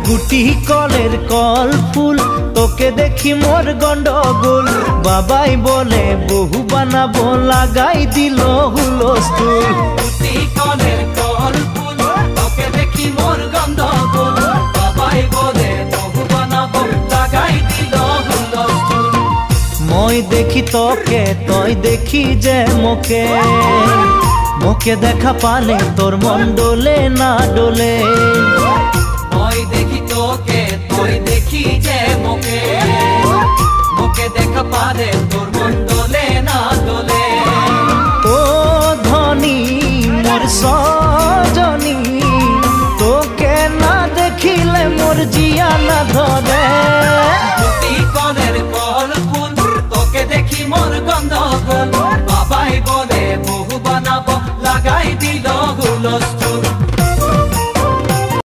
গুটি কলের কল ফুল তোকে দেখি মোর গন্ডগোল বাবাই বলে বহু বানাবো লাগাই দিল হুলস্থুল গুটি কলের কল ফুল তোকে দেখি মোর গন্ডগোল বাবাই বলে বহু বানাবো লাগাই দিল হুলস্থুল মই দেখি তোকে তই দেখি যে মোকে মোকে দেখা পালে তোর মন ডোলে না ডোলে মই দেখি তোকে তুই দেখি যে মোকে মোকে দেখা পারে তোর মন দোলে না দোলে ও ধনী মোর সজনী তোকে না দেখিলে মোর জিয়া না ধরে গুটি কলের কল ফুল তোকে দেখি মোর গন্ডগোল বাবাই বলে বহু বানাবো লাগাই দিল হুলস্থুল